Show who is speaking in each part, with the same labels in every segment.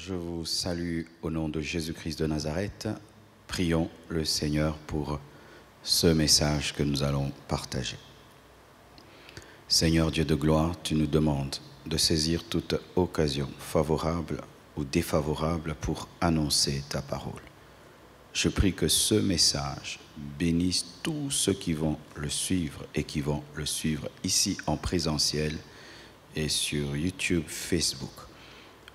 Speaker 1: Je vous salue au nom de Jésus-Christ de Nazareth. Prions le Seigneur pour ce message que nous allons partager. Seigneur Dieu de gloire, tu nous demandes de saisir toute occasion favorable ou défavorable pour annoncer ta parole. Je prie que ce message bénisse tous ceux qui vont le suivre et qui vont le suivre ici en présentiel et sur YouTube, Facebook.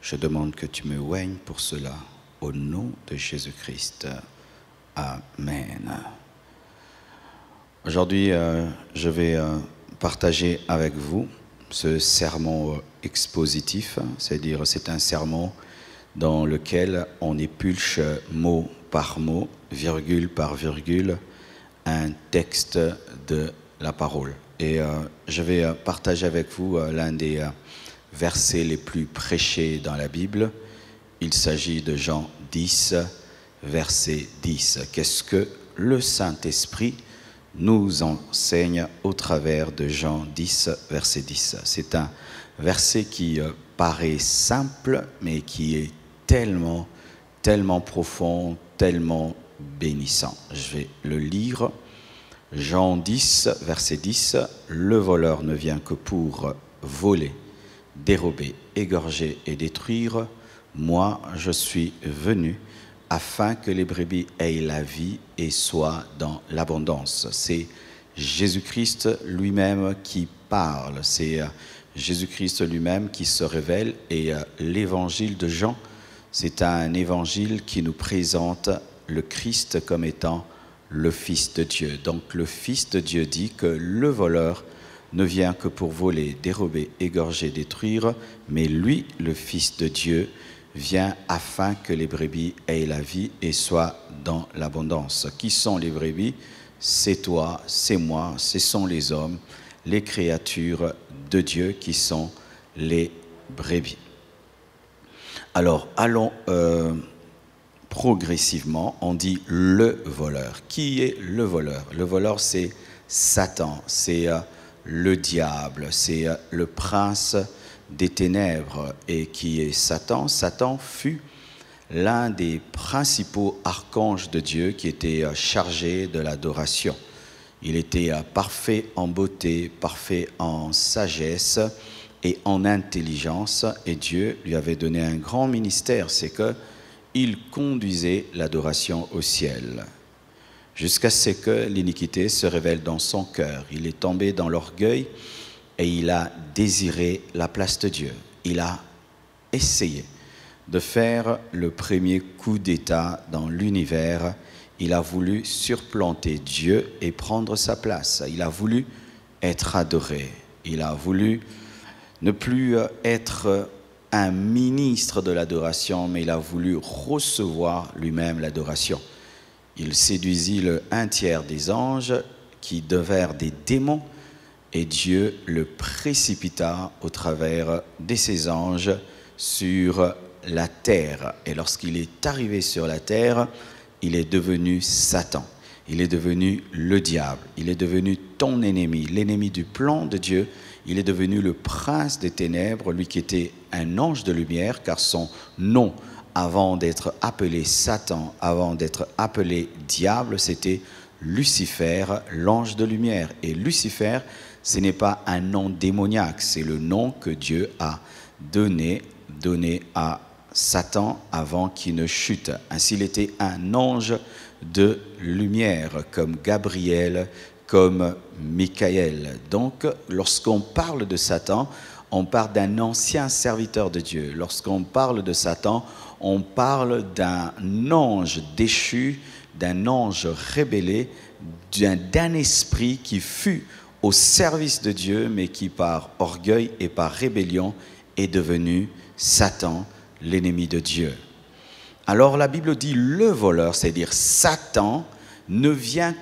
Speaker 1: Je demande que tu me oignes pour cela, au nom de Jésus-Christ. Amen. Aujourd'hui, je vais partager avec vous ce sermon expositif, c'est-à-dire c'est un sermon dans lequel on épulche mot par mot, virgule par virgule, un texte de la parole. Et je vais partager avec vous l'un des versets les plus prêchés dans la Bible. Il s'agit de Jean 10, verset 10. Qu'est-ce que le Saint-Esprit nous enseigne au travers de Jean 10, verset 10? C'est un verset qui paraît simple, mais qui est tellement profond, tellement bénissant. Je vais le lire. Jean 10, verset 10. Le voleur ne vient que pour voler, dérober, égorger et détruire. Moi, je suis venu afin que les brebis aient la vie et soient dans l'abondance. C'est Jésus-Christ lui-même qui parle. C'est Jésus-Christ lui-même qui se révèle. Et l'évangile de Jean, c'est un évangile qui nous présente le Christ comme étant le Fils de Dieu. Donc le Fils de Dieu dit que le voleur ne vient que pour voler, dérober, égorger, détruire, mais lui, le Fils de Dieu, vient afin que les brebis aient la vie et soient dans l'abondance. Qui sont les brebis? C'est toi, c'est moi, ce sont les hommes, les créatures de Dieu qui sont les brebis. Alors, allons progressivement. On dit le voleur. Qui est le voleur? Le voleur, c'est Satan, c'est le diable, c'est le prince des ténèbres. Et qui est Satan? Satan fut l'un des principaux archanges de Dieu qui était chargé de l'adoration. Il était parfait en beauté, parfait en sagesse et en intelligence, et Dieu lui avait donné un grand ministère, c'est qu'il conduisait l'adoration au ciel, jusqu'à ce que l'iniquité se révèle dans son cœur. Il est tombé dans l'orgueil et il a désiré la place de Dieu. Il a essayé de faire le premier coup d'État dans l'univers. Il a voulu surplanter Dieu et prendre sa place. Il a voulu être adoré. Il a voulu ne plus être un ministre de l'adoration, mais il a voulu recevoir lui-même l'adoration. Il séduisit un tiers des anges qui devinrent des démons et Dieu le précipita au travers de ses anges sur la terre. Et lorsqu'il est arrivé sur la terre, il est devenu Satan. Il est devenu le diable. Il est devenu ton ennemi, l'ennemi du plan de Dieu. Il est devenu le prince des ténèbres, lui qui était un ange de lumière, car son nom, avant d'être appelé Satan, avant d'être appelé diable, c'était Lucifer, l'ange de lumière. Et Lucifer, ce n'est pas un nom démoniaque, c'est le nom que Dieu a donné à Satan avant qu'il ne chute. Ainsi, il était un ange de lumière, comme Gabriel, comme Michael. Donc, lorsqu'on parle de Satan, on parle d'un ancien serviteur de Dieu. Lorsqu'on parle de Satan, on parle d'un ange déchu, d'un ange rébellé, d'un esprit qui fut au service de Dieu, mais qui par orgueil et par rébellion est devenu Satan, l'ennemi de Dieu. Alors la Bible dit le voleur, c'est-à-dire Satan, ne vient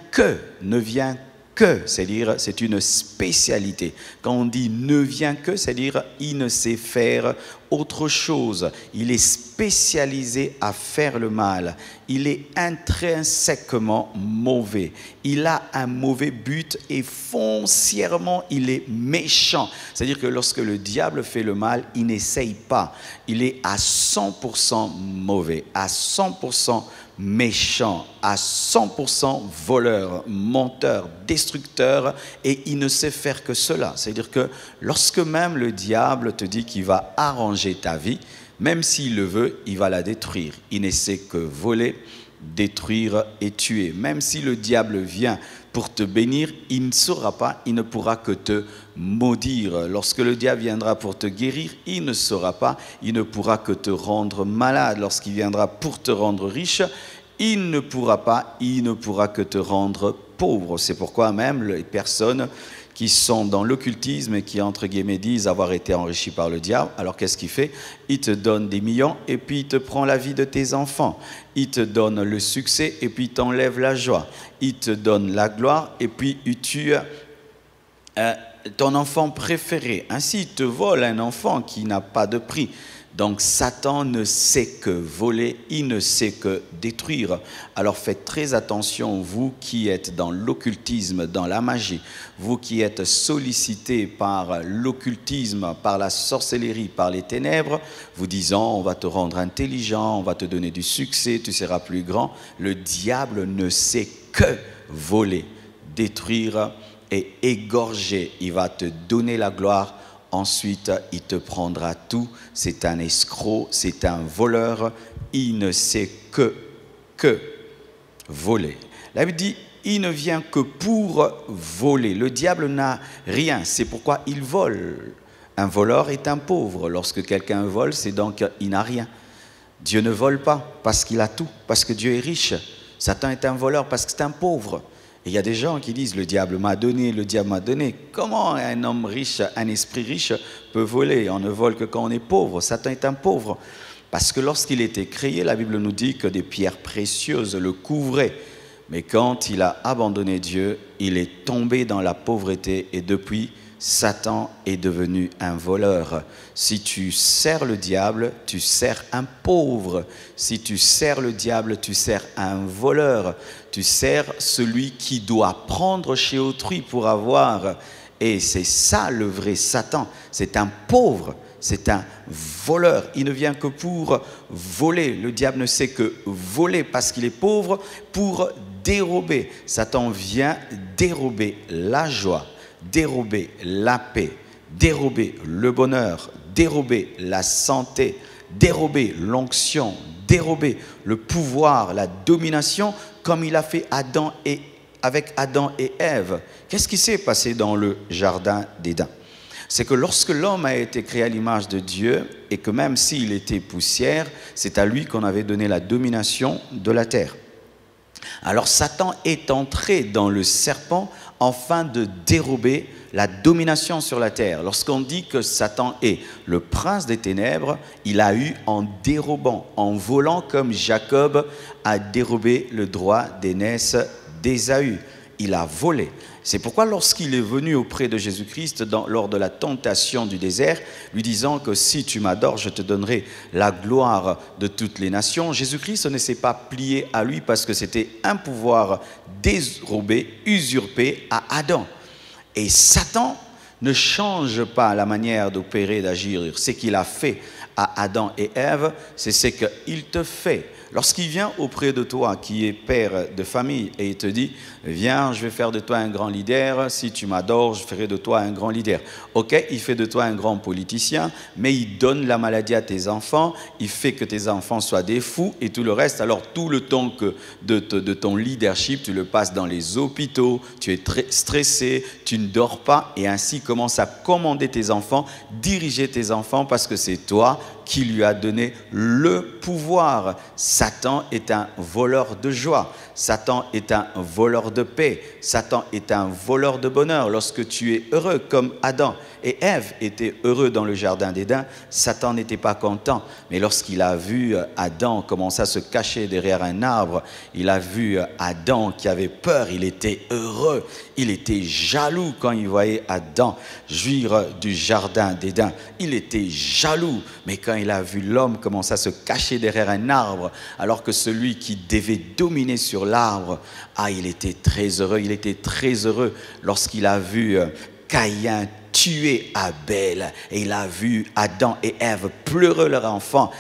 Speaker 1: que, c'est-à-dire c'est une spécialité. Quand on dit ne vient que, c'est-à-dire il ne sait faire autre chose. Il est spécialisé à faire le mal. Il est intrinsèquement mauvais. Il a un mauvais but et foncièrement il est méchant. C'est-à-dire que lorsque le diable fait le mal, il n'essaye pas. Il est à 100% mauvais, à 100% méchant, à 100% voleur, menteur, destructeur, et il ne sait faire que cela. C'est-à-dire que lorsque même le diable te dit qu'il va arranger ta vie, même s'il le veut, il va la détruire. Il ne sait que voler, détruire et tuer. Même si le diable vient pour te bénir, il ne saura pas, il ne pourra que te maudire. Lorsque le diable viendra pour te guérir, il ne saura pas, il ne pourra que te rendre malade. Lorsqu'il viendra pour te rendre riche, il ne pourra pas, il ne pourra que te rendre pauvre. C'est pourquoi même les personnes qui sont dans l'occultisme et qui, entre guillemets, disent avoir été enrichis par le diable, alors qu'est-ce qu'il fait? Il te donne des millions et puis il te prend la vie de tes enfants. Il te donne le succès et puis il t'enlève la joie. Il te donne la gloire et puis il tue ton enfant préféré. Ainsi, il te vole un enfant qui n'a pas de prix. Donc Satan ne sait que voler, il ne sait que détruire. Alors faites très attention, vous qui êtes dans l'occultisme, dans la magie, vous qui êtes sollicités par l'occultisme, par la sorcellerie, par les ténèbres, vous disant on va te rendre intelligent, on va te donner du succès, tu seras plus grand. Le diable ne sait que voler, détruire et égorger. Il va te donner la gloire. Ensuite, il te prendra tout. C'est un escroc, c'est un voleur. Il ne sait que voler. La Bible dit, il ne vient que pour voler. Le diable n'a rien, c'est pourquoi il vole. Un voleur est un pauvre. Lorsque quelqu'un vole, c'est donc qu'il n'a rien. Dieu ne vole pas parce qu'il a tout, parce que Dieu est riche. Satan est un voleur parce que c'est un pauvre. Et il y a des gens qui disent, le diable m'a donné, le diable m'a donné. Comment un homme riche, un esprit riche peut voler? On ne vole que quand on est pauvre. Satan est un pauvre. Parce que lorsqu'il était créé, la Bible nous dit que des pierres précieuses le couvraient. Mais quand il a abandonné Dieu, il est tombé dans la pauvreté et depuis, Satan est devenu un voleur. Si tu sers le diable, tu sers un pauvre. Si tu sers le diable, tu sers un voleur. Tu sers celui qui doit prendre chez autrui pour avoir. Et c'est ça le vrai Satan. C'est un pauvre, c'est un voleur. Il ne vient que pour voler. Le diable ne sait que voler parce qu'il est pauvre, pour dérober. Satan vient dérober la joie, dérober la paix, dérober le bonheur, dérober la santé, dérober l'onction, dérober le pouvoir, la domination, comme il a fait avec Adam et Ève. Qu'est-ce qui s'est passé dans le jardin d'Éden? C'est que lorsque l'homme a été créé à l'image de Dieu, et que même s'il était poussière, c'est à lui qu'on avait donné la domination de la terre. Alors Satan est entré dans le serpent afin de dérober la domination sur la terre. Lorsqu'on dit que Satan est le prince des ténèbres, il a eu en dérobant, en volant comme Jacob a dérobé le droit d'aînesse d'Ésaü. Il a volé. C'est pourquoi lorsqu'il est venu auprès de Jésus-Christ lors de la tentation du désert, lui disant que si tu m'adores, je te donnerai la gloire de toutes les nations, Jésus-Christ ne s'est pas plié à lui parce que c'était un pouvoir dérobé, usurpé à Adam. Et Satan ne change pas la manière d'opérer, d'agir. Ce qu'il a fait à Adam et Ève, c'est ce qu'il te fait. Lorsqu'il vient auprès de toi, qui est père de famille, et il te dit, viens, je vais faire de toi un grand leader, si tu m'adores, je ferai de toi un grand leader. Ok, il fait de toi un grand politicien, mais il donne la maladie à tes enfants, il fait que tes enfants soient des fous et tout le reste. Alors tout le temps de ton leadership, tu le passes dans les hôpitaux, tu es très stressé, tu ne dors pas, et ainsi commence à commander tes enfants, diriger tes enfants, parce que c'est toi qui lui a donné le pouvoir. Satan est un voleur de joie. Satan est un voleur de paix. Satan est un voleur de bonheur. Lorsque tu es heureux comme Adam et Ève étaient heureux dans le jardin d'Éden, Satan n'était pas content. Mais lorsqu'il a vu Adam commencer à se cacher derrière un arbre, il a vu Adam qui avait peur, il était heureux. Il était jaloux quand il voyait Adam jouir du jardin d'Éden. Il était jaloux. Mais quand il a vu l'homme commencer à se cacher derrière un arbre, alors que celui qui devait dominer sur l'arbre, il était très heureux. Il était très heureux lorsqu'il a vu Caïn tuer Abel, et il a vu Adam et Ève pleurer leur enfant.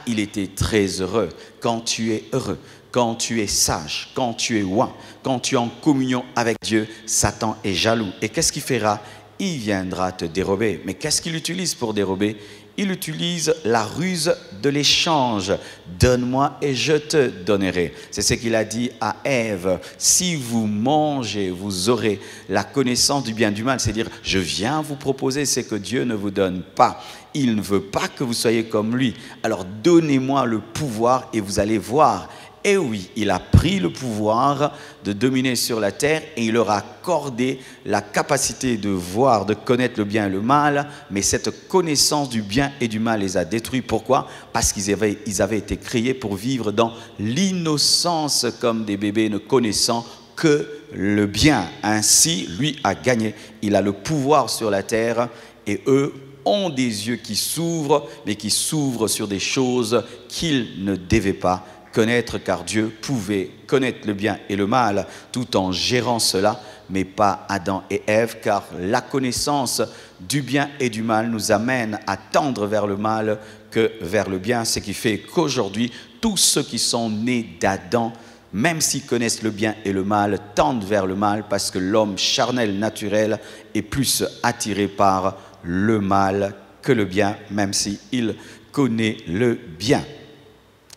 Speaker 1: Il était très heureux. Quand tu es heureux, quand tu es sage, quand tu es oint, quand tu es en communion avec Dieu, Satan est jaloux. Et qu'est-ce qu'il fera? Il viendra te dérober. Mais qu'est-ce qu'il utilise pour dérober? Il utilise la ruse de l'échange. Donne-moi et je te donnerai. C'est ce qu'il a dit à Ève. Si vous mangez, vous aurez la connaissance du bien et du mal. C'est-à-dire, je viens vous proposer ce que Dieu ne vous donne pas. Il ne veut pas que vous soyez comme lui. Alors donnez-moi le pouvoir et vous allez voir. Et oui, il a pris le pouvoir de dominer sur la terre et il leur a accordé la capacité de voir, de connaître le bien et le mal. Mais cette connaissance du bien et du mal les a détruits. Pourquoi? Parce qu'ils avaient été créés pour vivre dans l'innocence comme des bébés ne connaissant que le bien. Ainsi, lui a gagné. Il a le pouvoir sur la terre et eux ont des yeux qui s'ouvrent, mais qui s'ouvrent sur des choses qu'ils ne devaient pas connaître, car Dieu pouvait connaître le bien et le mal tout en gérant cela, mais pas Adam et Ève, car la connaissance du bien et du mal nous amène à tendre vers le mal que vers le bien, ce qui fait qu'aujourd'hui, tous ceux qui sont nés d'Adam, même s'ils connaissent le bien et le mal, tendent vers le mal parce que l'homme charnel naturel est plus attiré par le mal que le bien, même s'il connaît le bien.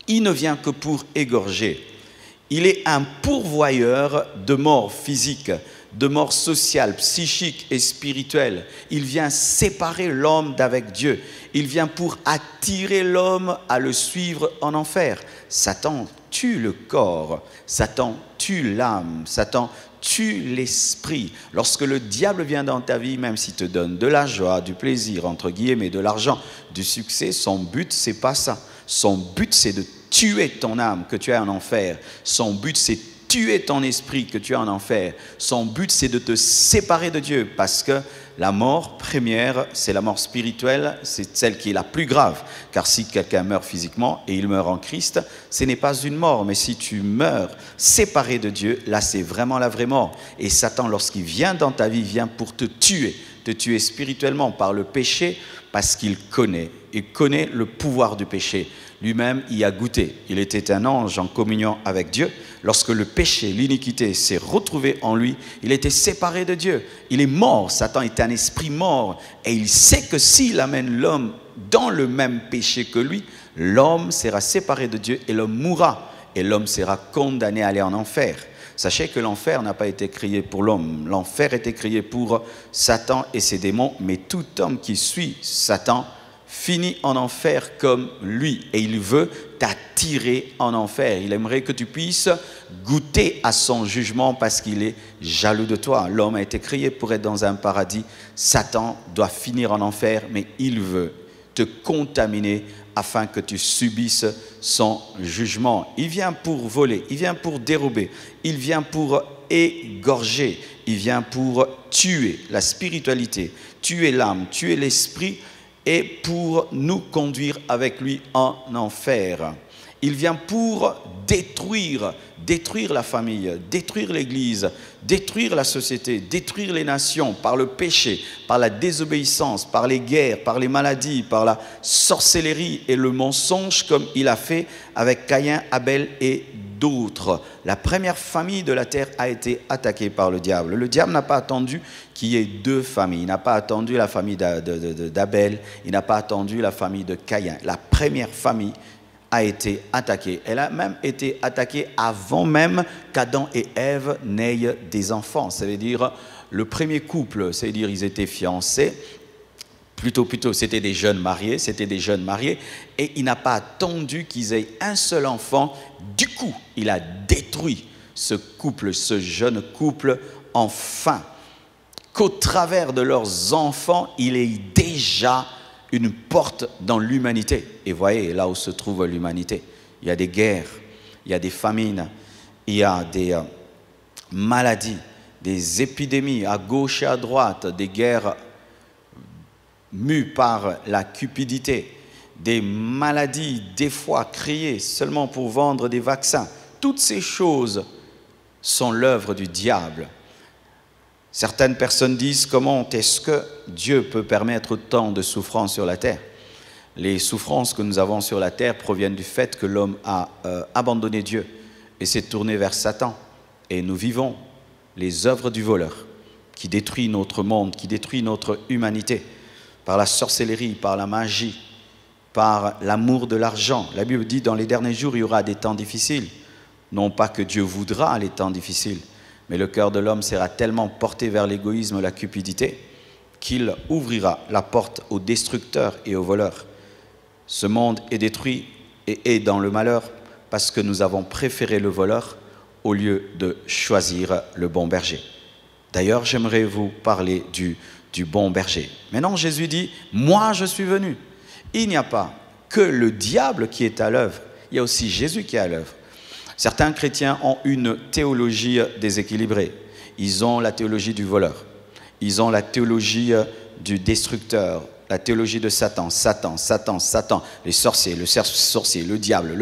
Speaker 1: Il ne vient que pour égorger. Il est un pourvoyeur de mort physique, de mort sociale, psychique et spirituelle. Il vient séparer l'homme d'avec Dieu. Il vient pour attirer l'homme à le suivre en enfer. Satan tue le corps. Satan tue l'âme. Satan tue l'esprit. Lorsque le diable vient dans ta vie, même s'il te donne de la joie, du plaisir, entre guillemets, de l'argent, du succès, son but, c'est pas ça. Son but, c'est de tuer ton âme que tu as en enfer. Son but, c'est de tuer ton esprit que tu as en enfer. Son but, c'est de te séparer de Dieu parce que la mort première, c'est la mort spirituelle, c'est celle qui est la plus grave. Car si quelqu'un meurt physiquement et il meurt en Christ, ce n'est pas une mort. Mais si tu meurs séparé de Dieu, là, c'est vraiment la vraie mort. Et Satan, lorsqu'il vient dans ta vie, vient pour te tuer spirituellement par le péché parce qu'il connaît. Il connaît le pouvoir du péché. Lui-même y a goûté. Il était un ange en communion avec Dieu. Lorsque le péché, l'iniquité s'est retrouvé en lui, il était séparé de Dieu. Il est mort. Satan est un esprit mort. Et il sait que s'il amène l'homme dans le même péché que lui, l'homme sera séparé de Dieu et l'homme mourra. Et l'homme sera condamné à aller en enfer. Sachez que l'enfer n'a pas été créé pour l'homme. L'enfer a été créé pour Satan et ses démons. Mais tout homme qui suit Satan finit en enfer comme lui. Et il veut t'attirer en enfer. Il aimerait que tu puisses goûter à son jugement parce qu'il est jaloux de toi. L'homme a été créé pour être dans un paradis. Satan doit finir en enfer, mais il veut te contaminer afin que tu subisses son jugement. Il vient pour voler, il vient pour dérober, il vient pour égorger, il vient pour tuer la spiritualité, tuer l'âme, tuer l'esprit et pour nous conduire avec lui en enfer. Il vient pour détruire la famille, détruire l'Église, détruire la société, détruire les nations par le péché, par la désobéissance, par les guerres, par les maladies, par la sorcellerie et le mensonge comme il a fait avec Caïn, Abel et d'autres. La première famille de la terre a été attaquée par le diable. Le diable n'a pas attendu qu'il y ait deux familles. Il n'a pas attendu la famille d'Abel, il n'a pas attendu la famille de Caïn. La première famille a été attaquée. Elle a même été attaquée avant même qu'Adam et Ève n'aient des enfants. Ça veut dire le premier couple, c'est-à-dire ils étaient fiancés. Plutôt, c'était des jeunes mariés, et il n'a pas attendu qu'ils aient un seul enfant. Du coup, il a détruit ce couple, ce jeune couple, enfin, qu'au travers de leurs enfants, il est déjà une porte dans l'humanité. Et voyez, là où se trouve l'humanité, il y a des guerres, il y a des famines, il y a des maladies, des épidémies à gauche et à droite, des guerres mues par la cupidité, des maladies des fois créées seulement pour vendre des vaccins. Toutes ces choses sont l'œuvre du diable. Certaines personnes disent: comment est-ce que Dieu peut permettre autant de souffrances sur la terre? Les souffrances que nous avons sur la terre proviennent du fait que l'homme a abandonné Dieu et s'est tourné vers Satan. Et nous vivons les œuvres du voleur qui détruit notre monde, qui détruit notre humanité par la sorcellerie, par la magie, par l'amour de l'argent. La Bible dit: dans les derniers jours, il y aura des temps difficiles. Non pas que Dieu voudra les temps difficiles, mais le cœur de l'homme sera tellement porté vers l'égoïsme, la cupidité, qu'il ouvrira la porte aux destructeurs et aux voleurs. Ce monde est détruit et est dans le malheur parce que nous avons préféré le voleur au lieu de choisir le bon berger. D'ailleurs, j'aimerais vous parler du bon berger. Maintenant, Jésus dit: moi, je suis venu. Il n'y a pas que le diable qui est à l'œuvre, il y a aussi Jésus qui est à l'œuvre. Certains chrétiens ont une théologie déséquilibrée. Ils ont la théologie du voleur. Ils ont la théologie du destructeur, la théologie de Satan, les sorciers, le diable.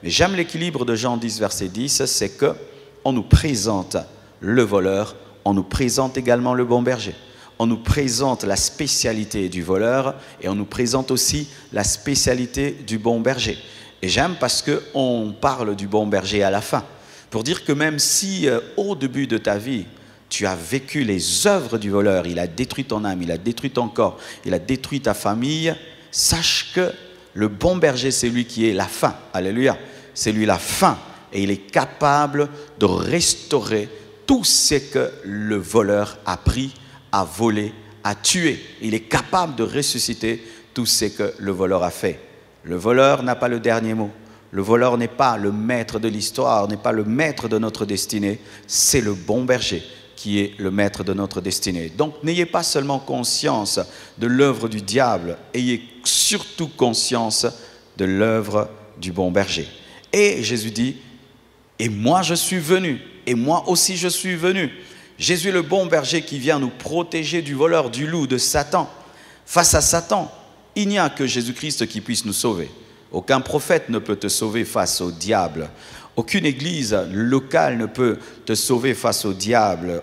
Speaker 1: Mais j'aime l'équilibre de Jean 10, verset 10, c'est qu'on nous présente le voleur, on nous présente également le bon berger. On nous présente la spécialité du voleur et on nous présente aussi la spécialité du bon berger. Et j'aime parce qu'on parle du bon berger à la fin, pour dire que même si au début de ta vie, tu as vécu les œuvres du voleur, il a détruit ton âme, il a détruit ton corps, il a détruit ta famille, sache que le bon berger, c'est lui qui est la fin. Alléluia. C'est lui la fin. Et il est capable de restaurer tout ce que le voleur a pris, a volé, a tué. Il est capable de ressusciter tout ce que le voleur a fait. Le voleur n'a pas le dernier mot. Le voleur n'est pas le maître de l'histoire, n'est pas le maître de notre destinée. C'est le bon berger qui est le maître de notre destinée. Donc, n'ayez pas seulement conscience de l'œuvre du diable, ayez surtout conscience de l'œuvre du bon berger. Et Jésus dit: et moi je suis venu, et moi aussi je suis venu. Jésus est le bon berger qui vient nous protéger du voleur, du loup, de Satan. Face à Satan, il n'y a que Jésus-Christ qui puisse nous sauver. Aucun prophète ne peut te sauver face au diable. Aucune église locale ne peut te sauver face au diable.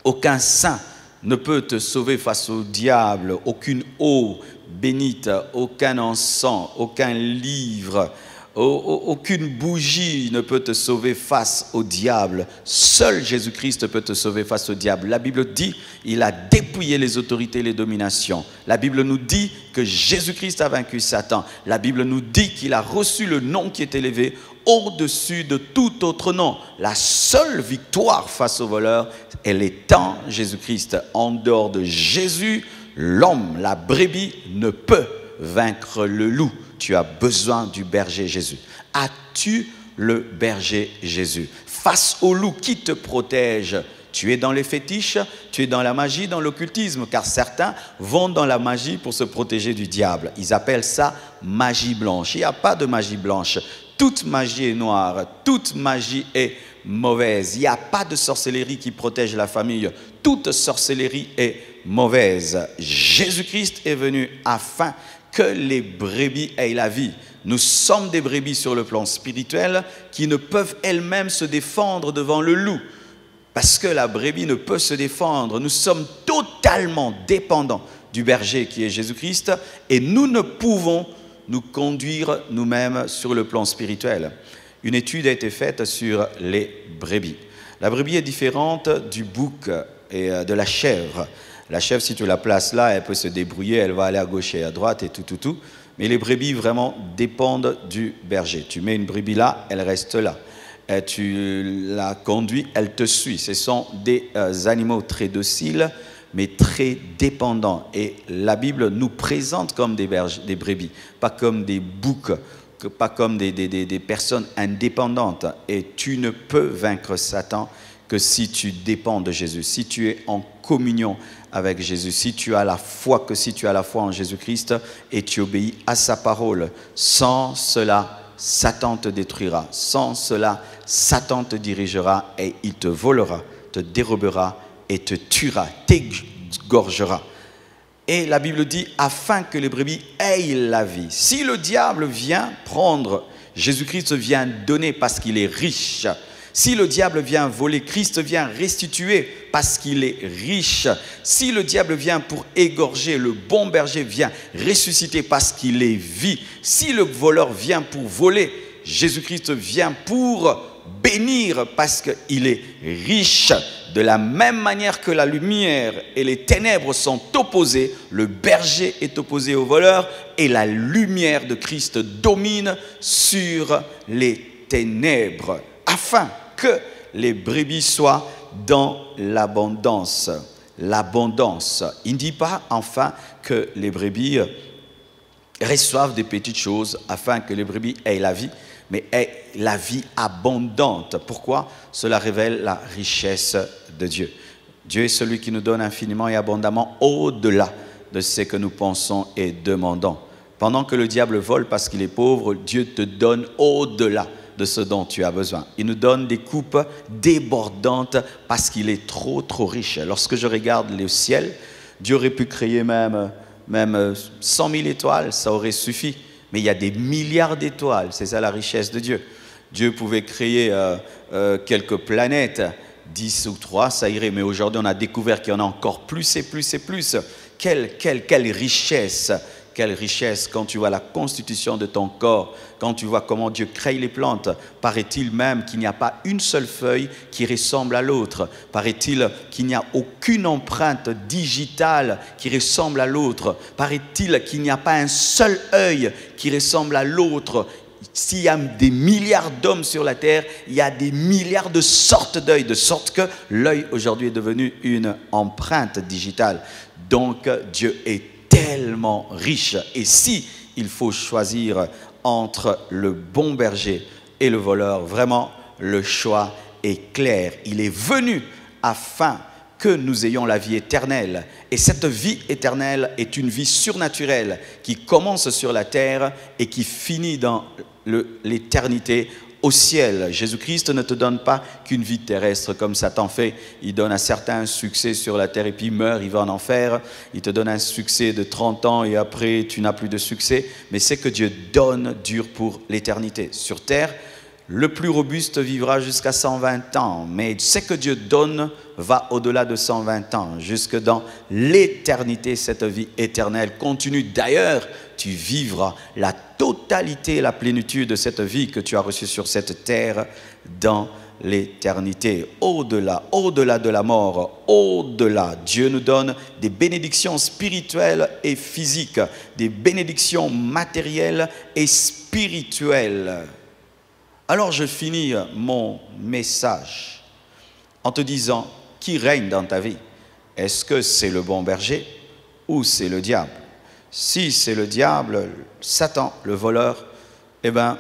Speaker 1: Aucun saint ne peut te sauver face au diable. Aucune eau bénite, aucun encens, aucun livre, aucune bougie ne peut te sauver face au diable. Seul Jésus-Christ peut te sauver face au diable. La Bible dit il a dépouillé les autorités et les dominations. La Bible nous dit que Jésus-Christ a vaincu Satan. La Bible nous dit qu'il a reçu le nom qui est élevé au-dessus de tout autre nom. La seule victoire face au voleur, elle est en Jésus-Christ. En dehors de Jésus, l'homme, la brebis, ne peut vaincre le loup. Tu as besoin du berger Jésus. As-tu le berger Jésus? Face au loup qui te protège, tu es dans les fétiches, tu es dans la magie, dans l'occultisme, car certains vont dans la magie pour se protéger du diable. Ils appellent ça magie blanche. Il n'y a pas de magie blanche. Toute magie est noire, toute magie est mauvaise. Il n'y a pas de sorcellerie qui protège la famille. Toute sorcellerie est mauvaise. Jésus-Christ est venu afin que les brebis aient la vie. Nous sommes des brebis sur le plan spirituel qui ne peuvent elles-mêmes se défendre devant le loup. Parce que la brebis ne peut se défendre. Nous sommes totalement dépendants du berger qui est Jésus-Christ et nous ne pouvons nous conduire nous-mêmes sur le plan spirituel. Une étude a été faite sur les brebis. La brebis est différente du bouc et de la chèvre. La chèvre, si tu la places là, elle peut se débrouiller, elle va aller à gauche et à droite et tout. Mais les brebis vraiment dépendent du berger. Tu mets une brebis là, elle reste là. Et tu la conduis, elle te suit. Ce sont des animaux très dociles mais très dépendants. Et la Bible nous présente comme des brebis, pas comme des boucs, pas comme des personnes indépendantes. Et tu ne peux vaincre Satan que si tu dépends de Jésus, si tu es en communion avec Jésus, si tu as la foi en Jésus-Christ et tu obéis à sa parole. Sans cela, Satan te détruira. Sans cela, Satan te dirigera et il te volera, te dérobera et te tuera, t'égorgera. Et la Bible dit, afin que les brebis aient la vie. Si le diable vient prendre, Jésus-Christ vient donner parce qu'il est riche. Si le diable vient voler, Christ vient restituer parce qu'il est riche. Si le diable vient pour égorger, le bon berger vient ressusciter parce qu'il est vie. Si le voleur vient pour voler, Jésus-Christ vient pour bénir parce qu'il est riche. De la même manière que la lumière et les ténèbres sont opposées, le berger est opposé au voleur et la lumière de Christ domine sur les ténèbres, afin que les brebis soient dans l'abondance. L'abondance. Il ne dit pas enfin que les brebis reçoivent des petites choses afin que les brebis aient la vie, mais aient la vie abondante. Pourquoi? Cela révèle la richesse de Dieu. Dieu est celui qui nous donne infiniment et abondamment au-delà de ce que nous pensons et demandons. Pendant que le diable vole parce qu'il est pauvre, Dieu te donne au-delà de ce dont tu as besoin. Il nous donne des coupes débordantes parce qu'il est trop riche. Lorsque je regarde le ciel, Dieu aurait pu créer même 100 000 étoiles, ça aurait suffi. Mais il y a des milliards d'étoiles, c'est ça la richesse de Dieu. Dieu pouvait créer quelques planètes, 10 ou 3, ça irait. Mais aujourd'hui, on a découvert qu'il y en a encore plus et plus et plus. Quelle richesse! Quelle richesse quand tu vois la constitution de ton corps, quand tu vois comment Dieu crée les plantes. Paraît-il même qu'il n'y a pas une seule feuille qui ressemble à l'autre. Paraît-il qu'il n'y a aucune empreinte digitale qui ressemble à l'autre. Paraît-il qu'il n'y a pas un seul œil qui ressemble à l'autre. S'il y a des milliards d'hommes sur la terre, il y a des milliards de sortes d'œils, de sorte que l'œil aujourd'hui est devenu une empreinte digitale. Donc Dieu est tellement riche. Et si il faut choisir entre le bon berger et le voleur, vraiment le choix est clair. Il est venu afin que nous ayons la vie éternelle. Et cette vie éternelle est une vie surnaturelle qui commence sur la terre et qui finit dans l'éternité au ciel. Jésus-Christ ne te donne pas qu'une vie terrestre comme Satan fait. Il donne un certain succès sur la terre et puis il meurt, il va en enfer. Il te donne un succès de 30 ans et après tu n'as plus de succès. Mais ce que Dieu donne dure pour l'éternité. Sur terre, le plus robuste vivra jusqu'à 120 ans. Mais ce que Dieu donne va au-delà de 120 ans. Jusque dans l'éternité, cette vie éternelle continue. D'ailleurs, tu vivras la totalité, la plénitude de cette vie que tu as reçue sur cette terre dans l'éternité. Au-delà de la mort, au-delà, Dieu nous donne des bénédictions spirituelles et physiques, des bénédictions matérielles et spirituelles. Alors je finis mon message en te disant, qui règne dans ta vie? Est-ce que c'est le bon berger ou c'est le diable? Si c'est le diable, Satan, le voleur, eh bien,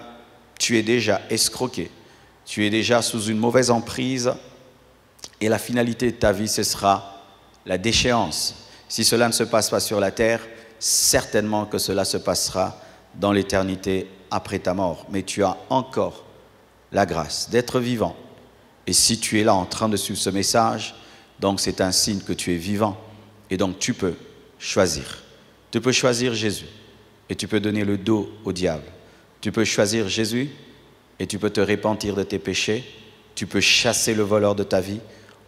Speaker 1: tu es déjà escroqué. Tu es déjà sous une mauvaise emprise et la finalité de ta vie, ce sera la déchéance. Si cela ne se passe pas sur la terre, certainement que cela se passera dans l'éternité après ta mort. Mais tu as encore la grâce d'être vivant. Et si tu es là en train de suivre ce message, donc c'est un signe que tu es vivant. Et donc tu peux choisir. Tu peux choisir Jésus et tu peux donner le dos au diable. Tu peux choisir Jésus et tu peux te repentir de tes péchés. Tu peux chasser le voleur de ta vie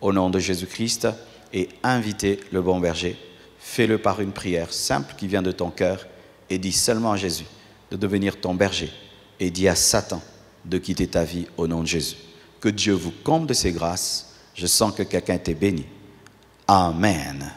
Speaker 1: au nom de Jésus-Christ et inviter le bon berger. Fais-le par une prière simple qui vient de ton cœur et dis seulement à Jésus de devenir ton berger et dis à Satan de quitter ta vie au nom de Jésus. Que Dieu vous comble de ses grâces. Je sens que quelqu'un t'est béni. Amen.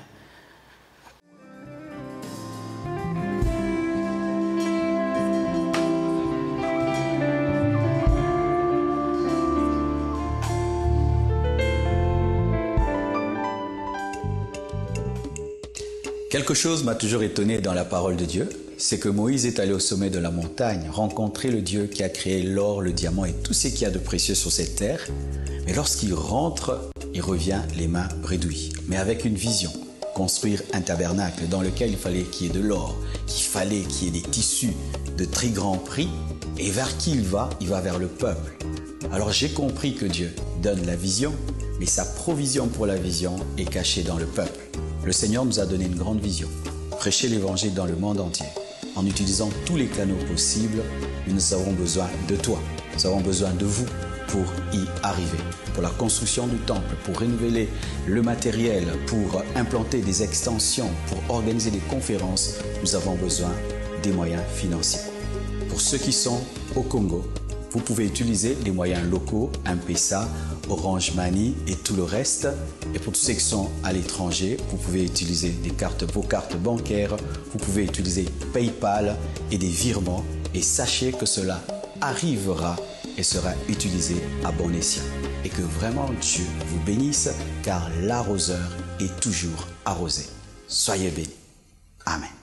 Speaker 1: Quelque chose m'a toujours étonné dans la parole de Dieu, c'est que Moïse est allé au sommet de la montagne rencontrer le Dieu qui a créé l'or, le diamant et tout ce qu'il y a de précieux sur cette terre. Mais lorsqu'il rentre, il revient les mains bredouilles, mais avec une vision. Construire un tabernacle dans lequel il fallait qu'il y ait de l'or, qu'il fallait qu'il y ait des tissus de très grand prix. Et vers qui il va? Il va vers le peuple. Alors j'ai compris que Dieu donne la vision, mais sa provision pour la vision est cachée dans le peuple. Le Seigneur nous a donné une grande vision. Prêcher l'évangile dans le monde entier. En utilisant tous les canaux possibles, nous avons besoin de toi. Nous avons besoin de vous pour y arriver. Pour la construction du temple, pour renouveler le matériel, pour implanter des extensions, pour organiser des conférences, nous avons besoin des moyens financiers. Pour ceux qui sont au Congo, vous pouvez utiliser les moyens locaux, M-Pesa, Orange Money et tout le reste. Et pour tous ceux qui sont à l'étranger, vous pouvez utiliser vos cartes bancaires, vous pouvez utiliser PayPal et des virements. Et sachez que cela arrivera et sera utilisé à bon escient. Et que vraiment Dieu vous bénisse, car l'arroseur est toujours arrosé. Soyez bénis. Amen.